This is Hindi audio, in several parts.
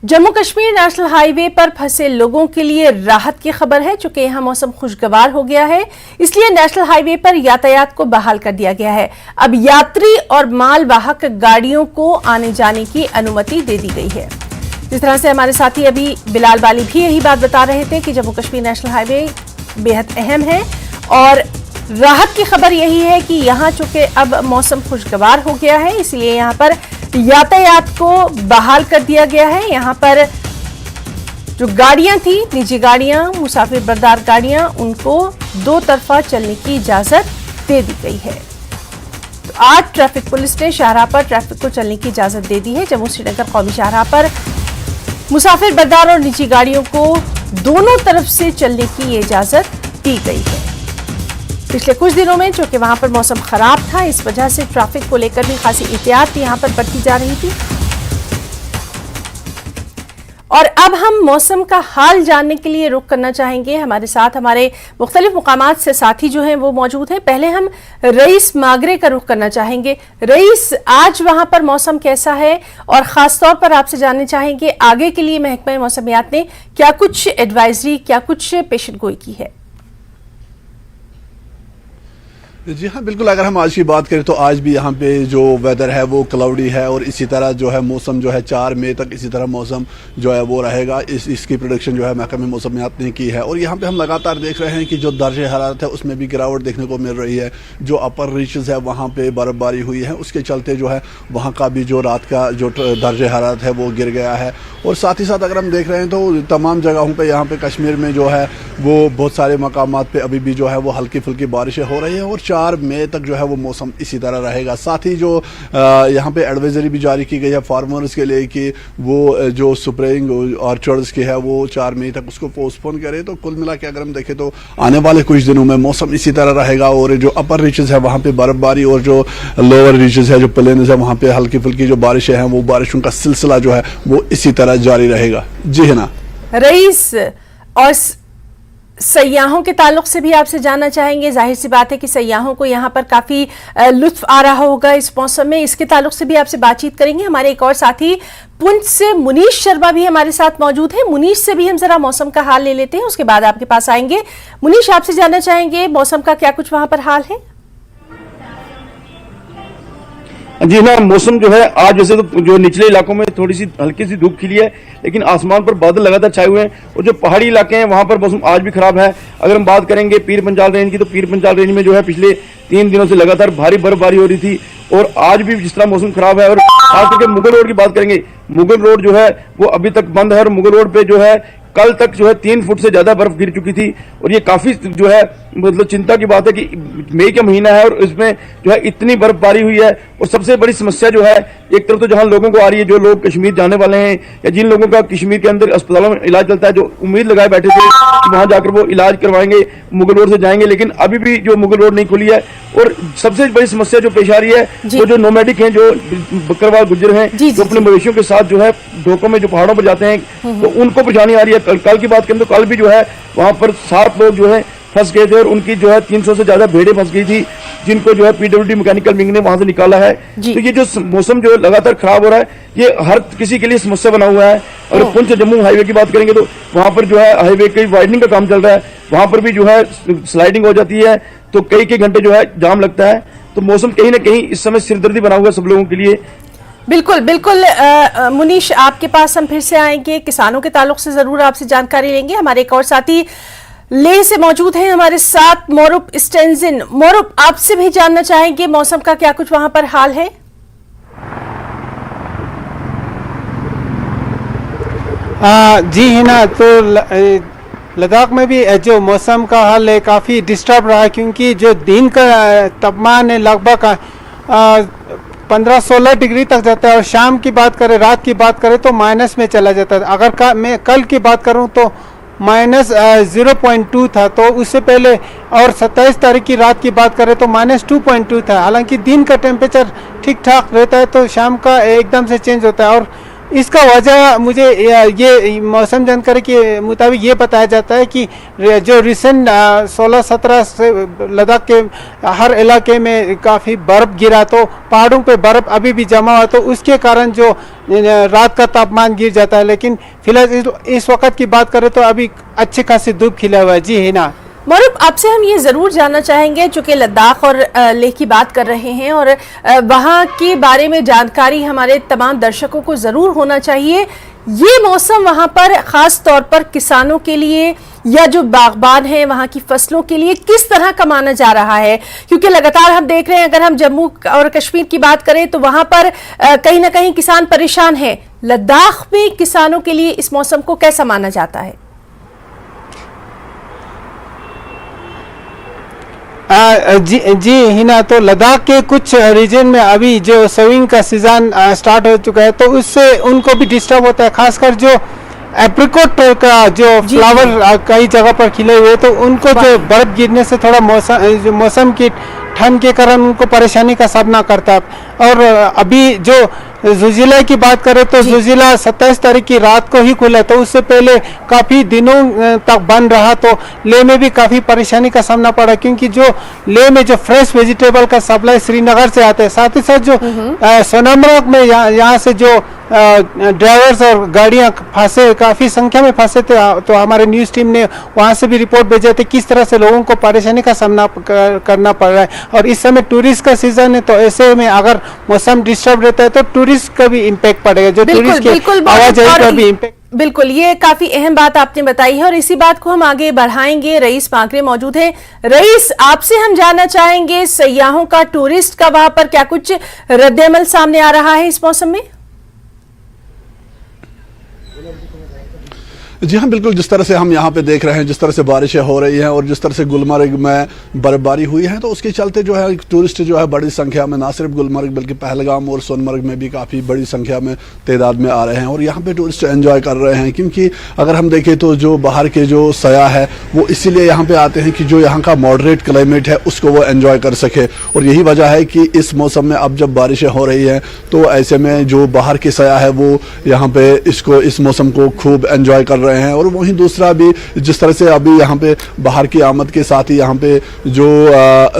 जम्मू कश्मीर नेशनल हाईवे पर फंसे लोगों के लिए राहत की खबर है। चूंकि यहां मौसम खुशगवार हो गया है, इसलिए नेशनल हाईवे पर यातायात को बहाल कर दिया गया है। अब यात्री और मालवाहक गाड़ियों को आने जाने की अनुमति दे दी गई है। जिस तरह से हमारे साथी अभी बिलाल वाली भी यही बात बता रहे थे कि जम्मू कश्मीर नेशनल हाईवे बेहद अहम है और राहत की खबर यही है कि यहां चूंकि अब मौसम खुशगवार हो गया है, इसलिए यहां पर यातायात को बहाल कर दिया गया है। यहां पर जो गाड़ियां थी, निजी गाड़ियां, मुसाफिर बरदार गाड़ियां, उनको दो तरफा चलने की इजाजत दे दी गई है। तो आज ट्रैफिक पुलिस ने शाहराह पर ट्रैफिक को चलने की इजाजत दे दी है। जम्मू श्रीनगर कौमी शाहराह पर मुसाफिर बरदार और निजी गाड़ियों को दोनों तरफ से चलने की इजाजत दी गई है। पिछले कुछ दिनों में चूंकि वहां पर मौसम खराब था, इस वजह से ट्रैफिक को लेकर भी खासी एहतियात यहां पर बरती जा रही थी। और अब हम मौसम का हाल जानने के लिए रुख करना चाहेंगे। हमारे साथ हमारे मुख्तलिफ मुकामात से साथी जो हैं वो मौजूद हैं। पहले हम रईस मागरे का रुख करना चाहेंगे। रईस, आज वहां पर मौसम कैसा है और खास तौर पर आपसे जानना चाहेंगे आगे के लिए महकमा मौसमियात ने क्या कुछ एडवाइजरी, क्या कुछ पेशन गोई की है? जी हाँ, बिल्कुल। अगर हम आज की बात करें तो आज भी यहाँ पे जो वेदर है वो क्लाउडी है और इसी तरह जो है मौसम जो है 4 मई तक इसी तरह मौसम जो है वो रहेगा। इसकी प्रोडिक्शन जो है महकमे मौसमियात ने की है। और यहाँ पे हम लगातार देख रहे हैं कि जो दर्जे हरारत है उसमें भी गिरावट देखने को मिल रही है। जो अपर रीचेस है वहाँ पे बर्फबारी हुई है, उसके चलते जो है वहाँ का भी जो रात का जो दर्जे हरारत है वो गिर गया है। और साथ ही साथ अगर हम देख रहे हैं तो तमाम जगहों पर यहाँ पे कश्मीर में जो है वो बहुत सारे मकामात पे अभी भी जो है वो हल्की फुल्की बारिशें हो रही है और 4 मई तक जो है वो मौसम इसी तरह रहेगा। साथ ही जो यहाँ पे एडवाइजरी भी जारी की गई है फार्मर्स के लिए कि वो जो स्प्रेइंग ऑर्चर्ड्स की है वो 4 मई तक उसको पोस्टपोन करे। तो कुल मिला के अगर हम देखें तो आने वाले कुछ दिनों में मौसम इसी तरह रहेगा और जो अपर रीचेस है वहाँ पे बर्फबारी और जो लोअर रीचेस है, जो प्लेन्स है, वहाँ पे हल्की फुल्की जो बारिशें हैं वो बारिशों का सिलसिला जो है वो इसी तरह जारी रहेगा। जी है ना रईस, और सयाहों के ताल्लुक से भी आपसे जानना चाहेंगे। जाहिर सी बात है कि सयाहों को यहाँ पर काफी लुत्फ आ रहा होगा इस मौसम में, इसके ताल्लुक से भी आपसे बातचीत करेंगे। हमारे एक और साथी पुंछ से मुनीश शर्मा भी हमारे साथ मौजूद है। मुनीश से भी हम जरा मौसम का हाल ले लेते हैं, उसके बाद आपके पास आएंगे। मुनीश, आपसे जानना चाहेंगे मौसम का क्या कुछ वहां पर हाल है? जी ना, मौसम जो है आज वैसे तो जो निचले इलाकों में थोड़ी सी हल्की सी धूप खिली है, लेकिन आसमान पर बादल लगातार छाए हुए हैं और जो पहाड़ी इलाके हैं वहां पर मौसम आज भी खराब है। अगर हम बात करेंगे पीर पंजाल रेंज की, तो पीर पंजाल रेंज में जो है पिछले 3 दिनों से लगातार भारी बर्फबारी हो रही थी और आज भी जिस तरह मौसम खराब है। और खास करके मुगल रोड की बात करेंगे, मुगल रोड जो है वो अभी तक बंद है और मुगल रोड पे जो है कल तक जो है 3 फुट से ज्यादा बर्फ गिर चुकी थी और ये काफी जो है मतलब चिंता की बात है कि मई का महीना है और इसमें जो है इतनी बर्फबारी हुई है। और सबसे बड़ी समस्या जो है, एक तरफ तो जहां लोगों को आ रही है, जो लोग कश्मीर जाने वाले हैं या जिन लोगों का कश्मीर के अंदर अस्पतालों में इलाज चलता है, जो उम्मीद लगाए बैठे थे कि वहां जाकर वो इलाज करवाएंगे, मुगल रोड से जाएंगे, लेकिन अभी भी जो मुगल रोड नहीं खुली है। और सबसे बड़ी समस्या जो पेश आ रही है वो जो नोमैडिक हैं, जो बकरवाल गुज्जर हैं, जो अपने मवेशियों के साथ जो है ढोकों में जो पहाड़ों पर जाते हैं, तो उनको परेशानी आ रही है। कल की बात करें तो कल भी जो है वहां पर 7 लोग जो है फंस गए थे और उनकी जो है 300 से ज्यादा भेड़ें फंस गई थी, जिनको जो है पीडब्ल्यूडी मैकेनिकल विंग ने वहां से निकाला है। तो ये जो मौसम जो लगातार खराब हो रहा है, ये हर किसी के लिए समस्या बना हुआ है। और पुंछ जम्मू हाईवे की बात करेंगे तो वहां पर जो है हाईवे की वाइडनिंग का काम चल रहा है, वहां पर भी जो है स्लाइडिंग हो जाती है, तो कई घंटे जो है जाम लगता है। तो मौसम कहीं ना कहीं इस समय सिरदर्दी बना हुआ है सब लोगों के लिए। बिल्कुल बिल्कुल। मुनीश, आपके पास हम फिर से आएंगे, किसानों के ताल्लुक से जरूर आपसे जानकारी लेंगे। हमारे एक और साथी लेह से मौजूद हैं हमारे साथ, मोरुप स्टेंजिन। मोरुप, आपसे भी जानना चाहेंगे मौसम का क्या कुछ वहां पर हाल है? जी है ना, तो लद्दाख में भी जो मौसम का हाल है काफ़ी डिस्टर्ब रहा है, क्योंकि जो दिन का तापमान है लगभग 15-16 डिग्री तक जाता है और शाम की बात करें, रात की बात करें तो माइनस में चला जाता है। अगर मैं कल की बात करूं तो -0.2 था, तो उससे पहले और 27 तारीख की रात की बात करें तो -2.2 था। हालांकि दिन का टेम्परेचर ठीक ठाक रहता है, तो शाम का एकदम से चेंज होता है। और इसका वजह मुझे ये मौसम जानकारी के मुताबिक ये बताया जाता है कि जो रिसेंट 16-17 से लद्दाख के हर इलाके में काफ़ी बर्फ़ गिरा, तो पहाड़ों पे बर्फ़ अभी भी जमा हुआ, तो उसके कारण जो रात का तापमान गिर जाता है। लेकिन फिलहाल इस वक्त की बात करें तो अभी अच्छी खासी धूप खिला हुआ है। जी हिना, मरूफ, आपसे हम ये ज़रूर जानना चाहेंगे, चूँकि लद्दाख और लेह की बात कर रहे हैं और वहाँ के बारे में जानकारी हमारे तमाम दर्शकों को ज़रूर होना चाहिए। ये मौसम वहाँ पर ख़ास तौर पर किसानों के लिए या जो बागबान हैं वहाँ की फसलों के लिए किस तरह का माना जा रहा है? क्योंकि लगातार हम देख रहे हैं, अगर हम जम्मू और कश्मीर की बात करें तो वहाँ पर कहीं ना कहीं किसान परेशान हैं। लद्दाख में किसानों के लिए इस मौसम को कैसा माना जाता है? जी हिना, तो लद्दाख के कुछ रीजन में अभी जो सविंग का सीजन स्टार्ट हो चुका है, तो उससे उनको भी डिस्टर्ब होता है। खासकर जो एप्रिकॉट का जो फ्लावर कई जगह पर खिले हुए, तो उनको जो बर्फ गिरने से थोड़ा मौसम की ठंड के कारण उनको परेशानी का सामना करता है। और अभी जो ज़ुजिला की बात करें तो ज़ुजिला 27 तारीख की रात को ही खुला, तो उससे पहले काफ़ी दिनों तक बंद रहा, तो लेह में भी काफ़ी परेशानी का सामना पड़ा, क्योंकि जो लेह में जो फ्रेश वेजिटेबल का सप्लाई श्रीनगर से आता है, साथ ही साथ जो सोनामर्ग में यहाँ से जो ड्राइवर्स और गाड़ियाँ फंसे, काफ़ी संख्या में फंसे थे, तो हमारे न्यूज़ टीम ने वहाँ से भी रिपोर्ट भेजे थे किस तरह से लोगों को परेशानी का सामना करना पड़ रहा है। और इस समय टूरिस्ट का सीजन है, तो ऐसे में अगर मौसम डिस्टर्ब रहता है तो टूरिस्ट का भी इम्पैक्ट पड़ेगा, जो टूरिस्ट की आवाजाही का भी इम्पैक्ट। बिल्कुल, ये काफी अहम बात आपने बताई है और इसी बात को हम आगे बढ़ाएंगे। रईस पांकरे मौजूद हैं। रईस, आपसे हम जानना चाहेंगे सयाहों का, टूरिस्ट का वहां पर क्या कुछ रद्द-ए-अमल सामने आ रहा है इस मौसम में? जी हाँ, बिल्कुल। जिस तरह से हम यहाँ पे देख रहे हैं, जिस तरह से बारिशें हो रही हैं और जिस तरह से गुलमर्ग में बर्फबारी हुई है, तो उसके चलते जो है टूरिस्ट जो है बड़ी संख्या में, ना सिर्फ गुलमर्ग बल्कि पहलगाम और सोनमर्ग में भी काफ़ी बड़ी संख्या में तादाद में आ रहे हैं और यहाँ पे टूरिस्ट एंजॉय कर रहे हैं। क्योंकि अगर हम देखें तो जो बाहर के जो सयाह है वो इसीलिए यहाँ पे आते हैं कि जो यहाँ का मॉडरेट क्लाइमेट है उसको वो एंजॉय कर सके। और यही वजह है कि इस मौसम में अब जब बारिशें हो रही हैं तो ऐसे में जो बाहर के सयाह है वो यहाँ पे इस मौसम को खूब एंजॉय कर रहे हैं। और वहीं दूसरा भी, जिस तरह से अभी यहाँ पे बाहर की आमद के साथ ही यहाँ पे जो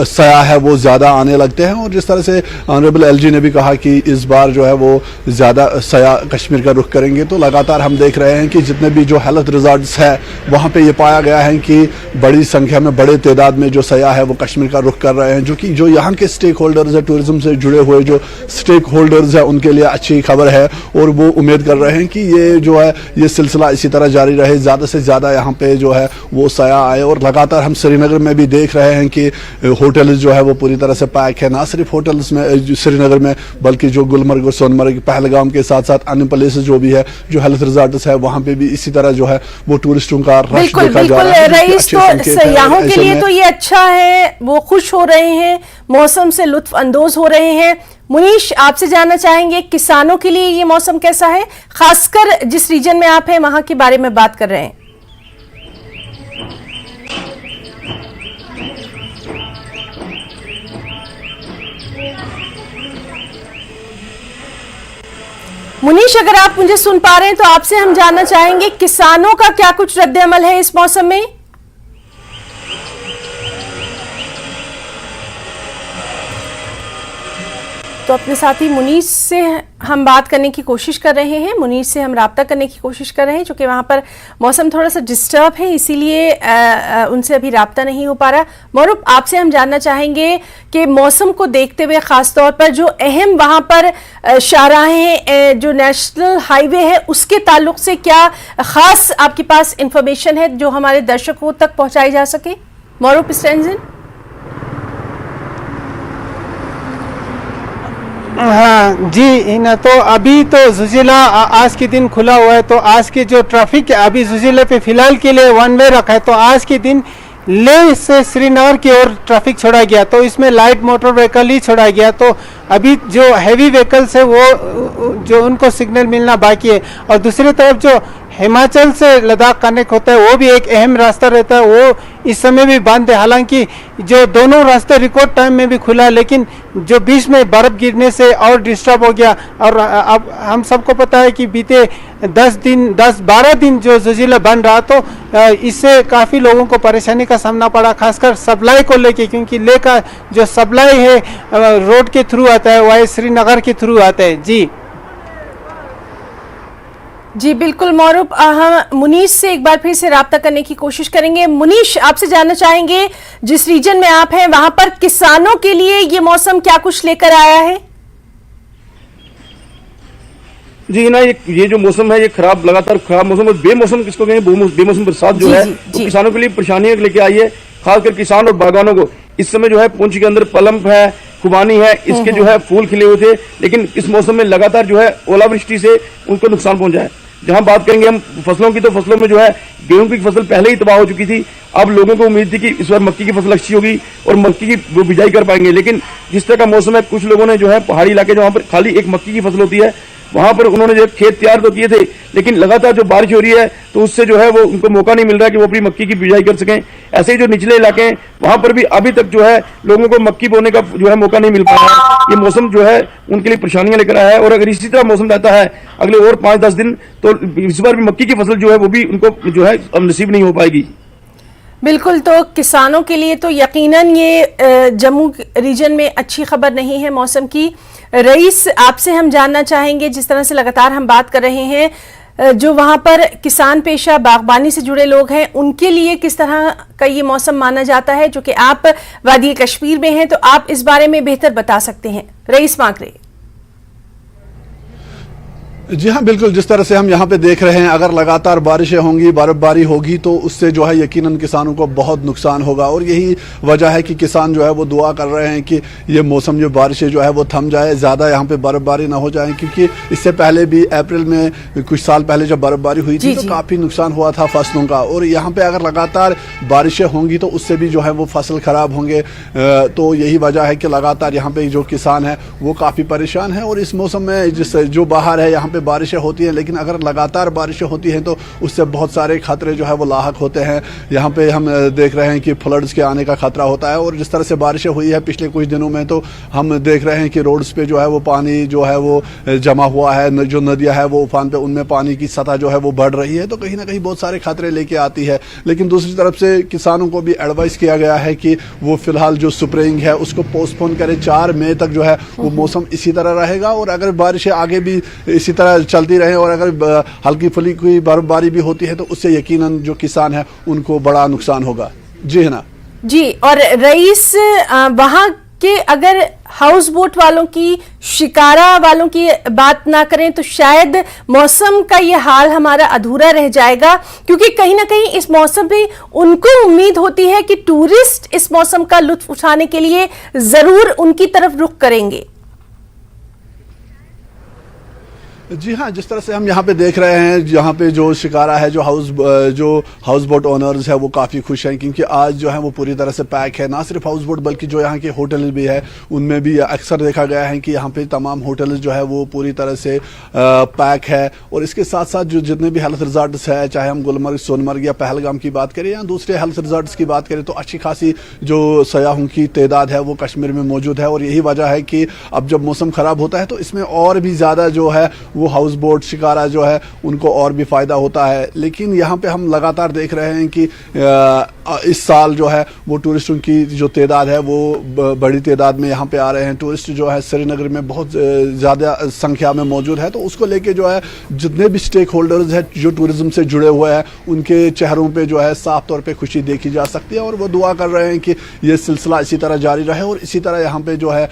सयाह है वो ज़्यादा आने लगते हैं और जिस तरह से ऑनरेबल एलजी ने भी कहा कि इस बार जो है वो ज़्यादा सयाह कश्मीर का रुख करेंगे, तो लगातार हम देख रहे हैं कि जितने भी जो हेल्थ रिजॉर्ट्स है वहाँ पे ये पाया गया है कि बड़ी संख्या में, बड़े तादाद में जो सयाह है वो कश्मीर का रुख कर रहे हैं, जो कि जो यहाँ के स्टेक होल्डर्स है, टूरिज्म से जुड़े हुए जो स्टेक होल्डर्स है उनके लिए अच्छी खबर है और वो उम्मीद कर रहे हैं कि ये जो है ये सिलसिला इसी तरह जारी रहे, ज़्यादा से ज़्यादा यहाँ पे जो है वो सयाह आए। और लगातार हम श्रीनगर में भी देख रहे हैं कि होटल्स जो है वो पूरी तरह से पैक है, ना सिर्फ होटल्स में श्रीनगर में बल्कि जो गुलमर्ग और सोनमर्ग, पहलगाम के साथ साथ अन्य प्लेसेस जो भी है, जो हेल्थ रिजॉर्ट्स है, वहाँ पे भी इसी तरह जो है वो टूरिस्टों का रश देखा जा रहा है। रईस, तो सयाहों के लिए तो ये अच्छा है, वो खुश हो रहे हैं, मौसम से लुत्फ अंदोज हो रहे हैं। मुनीश, आपसे जानना चाहेंगे किसानों के लिए ये मौसम कैसा है, खासकर जिस रीजन में आप हैं वहां के बारे में बात कर रहे हैं। मुनीश, अगर आप मुझे सुन पा रहे हैं तो आपसे हम जानना चाहेंगे किसानों का क्या कुछ रद्द-ए-अमल है इस मौसम में? तो अपने साथी मुनीश से हम बात करने की कोशिश कर रहे हैं, मुनीश से हम राब्ता करने की कोशिश कर रहे हैं, क्योंकि वहाँ पर मौसम थोड़ा सा डिस्टर्ब है, इसीलिए उनसे अभी राब्ता नहीं हो पा रहा। मरूफ, आपसे हम जानना चाहेंगे कि मौसम को देखते हुए ख़ास तौर पर जो अहम वहाँ पर शाहराहें, जो नेशनल हाईवे है, उसके ताल्लुक से क्या ख़ास आपके पास इंफॉर्मेशन है जो हमारे दर्शकों तक पहुँचाई जा सके? मरूफ स्टेंजन। हाँ जी हिना, तो अभी तो ज़ुजिला आज के दिन खुला हुआ है, तो आज की जो ट्रैफिक है अभी ज़ुजिला पे फिलहाल के लिए वन वे रखा है, तो आज के दिन लेह से श्रीनगर की ओर ट्रैफिक छोड़ा गया, तो इसमें लाइट मोटर व्हीकल ही छोड़ा गया। तो अभी जो हैवी व्हीकल्स है वो जो उनको सिग्नल मिलना बाकी है। और दूसरी तरफ जो हिमाचल से लद्दाख कनेक्ट होता है वो भी एक अहम रास्ता रहता है, वो इस समय भी बंद है। हालांकि जो दोनों रास्ते रिकॉर्ड टाइम में भी खुला, लेकिन जो बीच में बर्फ गिरने से और डिस्टर्ब हो गया। और अब हम सबको पता है कि बीते 10-12 दिन जो ज़िला बंद रहा, तो इससे काफ़ी लोगों को परेशानी का सामना पड़ा, खासकर सप्लाई को लेके, क्योंकि लेह का जो सप्लाई है रोड के थ्रू आता है, वह श्रीनगर के थ्रू आता है। जी बिल्कुल मौरूफ, हम मुनीश से एक बार फिर से राब्ता करने की कोशिश करेंगे। मुनीश, आपसे जानना चाहेंगे, जिस रीजन में आप हैं वहां पर किसानों के लिए ये मौसम क्या कुछ लेकर आया है? जी ना, ये जो मौसम है, ये लगातार खराब मौसम, और बेमौसम किसको कहें, बेमौसम बरसात जो है तो किसानों के लिए परेशानियां लेके आई है, खासकर किसान और बागानों को। इस समय जो है पुंछ के अंदर पलम्प है, खुबानी है, इसके जो है फूल खिले हुए थे, लेकिन इस मौसम में लगातार जो है ओलावृष्टि से उनको नुकसान पहुंचा है। जहां बात करेंगे हम फसलों की, तो फसलों में जो है गेहूं की फसल पहले ही तबाह हो चुकी थी। अब लोगों को उम्मीद थी कि इस बार मक्की की फसल अच्छी होगी और मक्की की वो बिजाई कर पाएंगे, लेकिन जिस तरह का मौसम है, कुछ लोगों ने जो है पहाड़ी इलाके जहां पर खाली एक मक्की की फसल होती है, वहां पर उन्होंने जो खेत तैयार तो किए थे, लेकिन लगातार जो बारिश हो रही है तो उससे जो है वो उनको मौका नहीं मिल रहा है कि वो अपनी मक्की की बिजाई कर सकें। ऐसे ही जो निचले इलाके हैं वहां पर भी अभी तक जो है लोगों को मक्की बोने का जो है मौका नहीं मिल पाया है। ये मौसम जो है उनके लिए परेशानियां लेकर आया है, और अगर इसी तरह मौसम रहता है अगले और 5-10 दिन, तो इस बार भी मक्की की फसल जो है वो भी उनको जो है नसीब नहीं हो पाएगी। बिल्कुल, तो किसानों के लिए तो यकीनन ये जम्मू रीजन में अच्छी खबर नहीं है मौसम की। रईस, आपसे हम जानना चाहेंगे, जिस तरह से लगातार हम बात कर रहे हैं, जो वहां पर किसान पेशा बागबानी से जुड़े लोग हैं, उनके लिए किस तरह का ये मौसम माना जाता है? जो कि आप वादी कश्मीर में हैं, तो आप इस बारे में बेहतर बता सकते हैं। रईस माकरे। जी हाँ, बिल्कुल, जिस तरह से हम यहाँ पे देख रहे हैं, अगर लगातार बारिशें होंगी, बर्फबारी होगी, तो उससे जो है यकीनन किसानों को बहुत नुकसान होगा। और यही वजह है कि किसान जो है वो दुआ कर रहे हैं कि ये मौसम, जो बारिशें जो है वो थम जाए, ज़्यादा यहाँ पे बर्फबारी ना हो जाए, क्योंकि इससे पहले भी अप्रैल में कुछ साल पहले जब बर्फबारी हुई थी तो काफ़ी नुकसान हुआ था फसलों का। और यहाँ पर अगर लगातार बारिशें होंगी तो उससे भी जो है वो फसल ख़राब होंगे। तो यही वजह है कि लगातार यहाँ पर जो किसान है वो काफ़ी परेशान है। और इस मौसम में जो बाहर है यहाँ बारिशें होती हैं, लेकिन अगर लगातार बारिशें होती हैं तो उससे बहुत सारे खतरे जो है वो लाहक होते हैं। यहाँ पे हम देख रहे हैं कि फ्लड्स के आने का खतरा होता है। और जिस तरह से बारिशें हुई है पिछले कुछ दिनों में, तो हम देख रहे हैं कि रोड्स पे जो है वो पानी जो है वो जमा हुआ है, जो नदियाँ है वो उफान पे, उनमें पानी की सतह जो है वो बढ़ रही है। तो कहीं ना कहीं बहुत सारे खतरे लेके आती है। लेकिन दूसरी तरफ से किसानों को भी एडवाइस किया गया है कि वो फिलहाल जो स्प्रेइंग है उसको पोस्टपोन करें। 4 मई तक जो है वो मौसम इसी तरह रहेगा, और अगर बारिशें आगे भी इसी तरह चलती रहे और अगर हल्की फुल्की कोई बर्फबारी भी होती है तो उससे यकीनन जो किसान है उनको बड़ा नुकसान होगा। जी है ना जी। और रईस, वहां के अगर हाउस बोट वालों की, शिकारा वालों की बात ना करें तो शायद मौसम का ये हाल हमारा अधूरा रह जाएगा, क्योंकि कहीं ना कहीं इस मौसम में उनको उम्मीद होती है कि टूरिस्ट इस मौसम का लुत्फ उठाने के लिए जरूर उनकी तरफ रुख करेंगे। जी हाँ, जिस तरह से हम यहाँ पे देख रहे हैं, यहाँ पे जो शिकारा है, जो हाउस बोट ओनर्स है वो काफ़ी खुश हैं, क्योंकि आज जो है वो पूरी तरह से पैक है। ना सिर्फ हाउस बोट बल्कि जो यहाँ के होटल भी है उनमें भी अक्सर देखा गया है कि यहाँ पे तमाम होटल जो है वो पूरी तरह से पैक है। और इसके साथ साथ जो जितने भी हेल्थ रिजॉर्ट्स है, चाहे हम गुलमर्ग, सोनमर्ग या पहलगाम की बात करें या दूसरे हेल्थ रिजॉर्ट्स की बात करें, तो अच्छी खासी जो सयाहों की तादाद है वो कश्मीर में मौजूद है। और यही वजह है कि अब जब मौसम ख़राब होता है तो इसमें और भी ज़्यादा जो है वो हाउस बोट शिकारा जो है उनको और भी फ़ायदा होता है। लेकिन यहाँ पे हम लगातार देख रहे हैं कि इस साल जो है वो टूरिस्टों की जो तादाद है वो बड़ी तादाद में यहाँ पे आ रहे हैं। टूरिस्ट जो है श्रीनगर में बहुत ज़्यादा संख्या में मौजूद है। तो उसको लेके जो है जितने भी स्टेक होल्डर्स हैं जो टूरिज़्म से जुड़े हुए हैं, उनके चेहरों पे जो है साफ तौर पे खुशी देखी जा सकती है। और वो दुआ कर रहे हैं कि ये सिलसिला इसी तरह जारी रहे और इसी तरह यहाँ पे जो है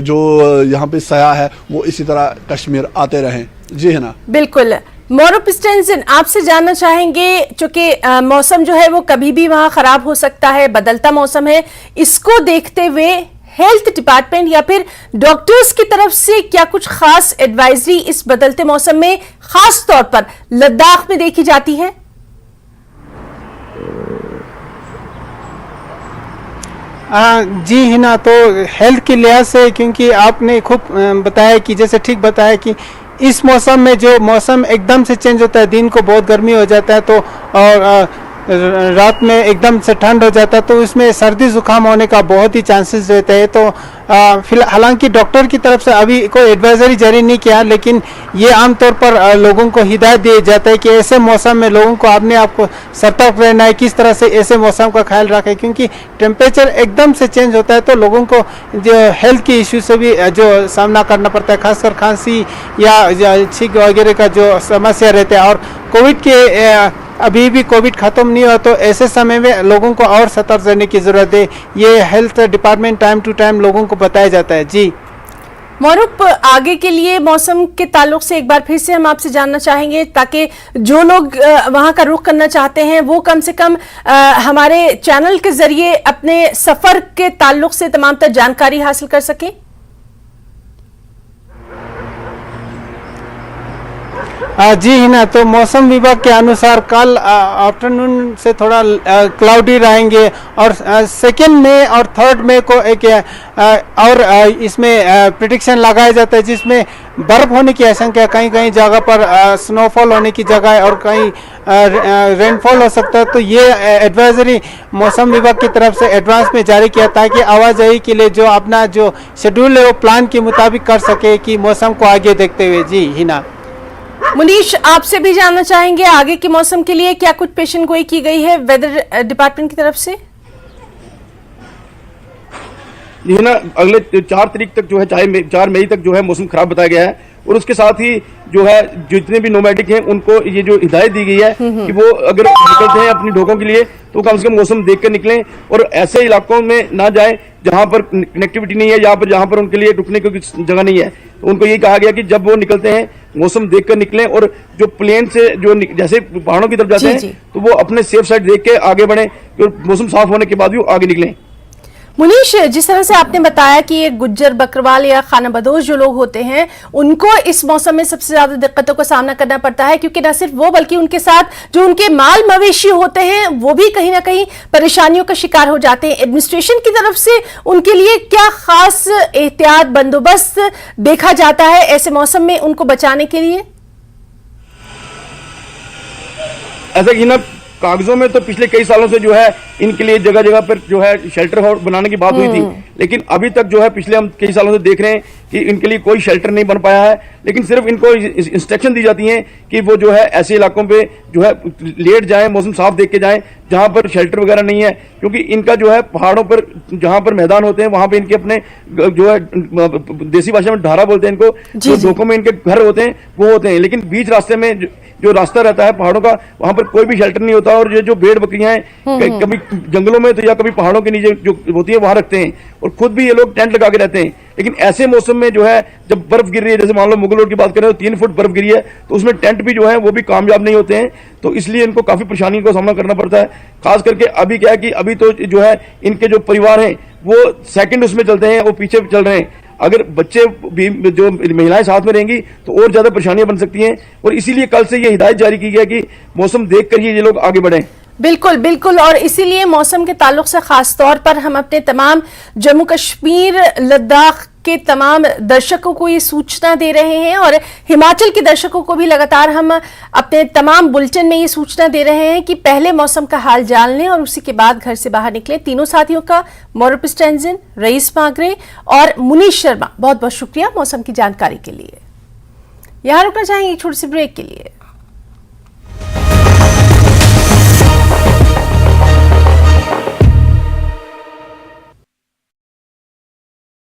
जो यहाँ पे सयाह है वो इसी तरह कश्मीर आते रहें। जी है ना, बिल्कुल। मौरूफ स्टेंसन, आपसे जानना चाहेंगे, चूंकि मौसम जो है वो कभी भी वहां खराब हो सकता है, बदलता मौसम है, इसको देखते हुए हेल्थ डिपार्टमेंट या फिर डॉक्टर्स की तरफ से क्या कुछ खास एडवाइजरी इस बदलते मौसम में खास तौर पर लद्दाख में देखी जाती है? जी हिना, तो हेल्थ के लिहाज से, क्योंकि आपने खूब बताया कि जैसे ठीक बताया कि इस मौसम में जो मौसम एकदम से चेंज होता है, दिन को बहुत गर्मी हो जाता है तो और रात में एकदम से ठंड हो जाता है, तो इसमें सर्दी जुकाम होने का बहुत ही चांसेस रहते हैं। तो फिलहाल हालांकि डॉक्टर की तरफ से अभी कोई एडवाइजरी जारी नहीं किया, लेकिन ये आमतौर पर लोगों को हिदायत दिया जाता है कि ऐसे मौसम में लोगों को अपने आप को सतर्क रहना है, किस तरह से ऐसे मौसम का ख्याल रखें, क्योंकि टेम्परेचर एकदम से चेंज होता है तो लोगों को जो हेल्थ के इश्यू से भी जो सामना करना पड़ता है, खासकर खांसी या छींक वगैरह का जो समस्या रहते हैं। और कोविड के अभी भी कोविड खत्म नहीं हुआ, तो ऐसे समय में लोगों को और सतर्क रहने की जरूरत है। ये health department time to time लोगों को बताया जाता है। जी मौरूफ, आगे के लिए मौसम के ताल्लुक से एक बार फिर से हम आपसे जानना चाहेंगे, ताकि जो लोग वहां का रुख करना चाहते हैं वो कम से कम हमारे चैनल के जरिए अपने सफर के ताल्लुक से तमाम तर जानकारी हासिल कर सकें। जी हिना, तो मौसम विभाग के अनुसार कल आफ्टरनून से थोड़ा क्लाउडी रहेंगे और 2 मई और 3 मई को एक और इसमें प्रिडिक्शन लगाया जाता है, जिसमें बर्फ होने की आशंका, कहीं कहीं जगह पर स्नोफॉल होने की जगह है और कहीं रेनफॉल हो सकता है। तो ये एडवाइजरी मौसम विभाग की तरफ से एडवांस में जारी किया, ताकि आवाजाही के लिए जो अपना जो शेड्यूल है वो प्लान के मुताबिक कर सके कि मौसम को आगे देखते हुए। जी हिना, मुनीश, आपसे भी जानना चाहेंगे आगे के मौसम के लिए क्या कुछ पेशन गोई की गई है वेदर डिपार्टमेंट की तरफ से? ये ना अगले 4 तारीख तक जो है, 4 मई तक जो है मौसम खराब बताया गया है, और उसके साथ ही जो है जितने भी नोमैडिक हैं उनको ये जो हिदायत दी गई है कि वो अगर निकलते हैं अपनी ढोकों के लिए तो कम से कम मौसम देख कर निकलें, और ऐसे इलाकों में ना जाएं जहां पर कनेक्टिविटी नहीं है या पर जहां पर उनके लिए रुकने की जगह नहीं है। तो उनको ये कहा गया कि जब वो निकलते हैं मौसम देख कर निकलें, और जो प्लेन से जो जैसे पहाड़ों की तरफ जाते हैं तो वो अपने सेफ साइड देख के आगे बढ़े, तो मौसम साफ होने के बाद भी आगे निकलें। मुनीश, जिस तरह से आपने बताया कि ये गुज्जर बकरवाल या खाना बदोश जो लोग होते हैं उनको इस मौसम में सबसे ज्यादा दिक्कतों का सामना करना पड़ता है, क्योंकि न सिर्फ वो बल्कि उनके साथ जो उनके माल मवेशी होते हैं वो भी कहीं ना कहीं परेशानियों का शिकार हो जाते हैं। एडमिनिस्ट्रेशन की तरफ से उनके लिए क्या खास एहतियात बंदोबस्त देखा जाता है ऐसे मौसम में उनको बचाने के लिए? ऐसा कि ना कागजों में तो पिछले कई सालों से जो है इनके लिए जगह जगह पर जो है शेल्टर बनाने की बात हुई थी, लेकिन अभी तक जो है पिछले हम कई सालों से देख रहे हैं कि इनके लिए कोई शेल्टर नहीं बन पाया है। लेकिन सिर्फ इनको इंस्ट्रक्शन दी जाती हैं कि वो जो है ऐसे इलाकों पे जो है लेट जाएं, मौसम साफ देख के जाएं जहां पर शेल्टर वगैरह नहीं है, क्योंकि इनका जो है पहाड़ों पर जहां पर मैदान होते हैं वहां पे इनके अपने जो है देसी भाषा में ढारा बोलते हैं इनको, जो ढोकों में इनके घर होते हैं वो होते हैं, लेकिन बीच रास्ते में जो रास्ता रहता है पहाड़ों का वहां पर कोई भी शेल्टर नहीं होता। और ये जो भेड़ बकरियां हैं कभी जंगलों में तो या कभी पहाड़ों के नीचे जो होती है वहां रखते हैं, और खुद भी ये लोग टेंट लगा के रहते हैं। लेकिन ऐसे मौसम में जो है जब बर्फ गिर रही है, जैसे मान लो मुगल रोड की बात करें तो 3 फुट बर्फ गिरी है, तो उसमें टेंट भी जो है वो भी कामयाब नहीं होते हैं, तो इसलिए इनको काफी परेशानी का सामना करना पड़ता है। खास करके अभी क्या है कि अभी तो जो है इनके जो परिवार हैं वो सेकंड उसमें चलते हैं, वो पीछे चल रहे हैं। अगर बच्चे भी जो महिलाएं साथ में रहेंगी तो और ज्यादा परेशानियां बन सकती हैं, और इसीलिए कल से ये हिदायत जारी की गई कि मौसम देखकर ही ये लोग आगे बढ़ें। बिल्कुल बिल्कुल, और इसीलिए मौसम के ताल्लुक से खास तौर पर हम अपने तमाम जम्मू कश्मीर लद्दाख के तमाम दर्शकों को ये सूचना दे रहे हैं, और हिमाचल के दर्शकों को भी लगातार हम अपने तमाम बुलेटिन में ये सूचना दे रहे हैं कि पहले मौसम का हाल जान लें और उसी के बाद घर से बाहर निकलें। तीनों साथियों का, मौरूफ स्टेंजिन, रईस मागरे और मुनीश शर्मा, बहुत बहुत शुक्रिया मौसम की जानकारी के लिए। यहां रुकना चाहेंगे एक छोटी सी ब्रेक के लिए।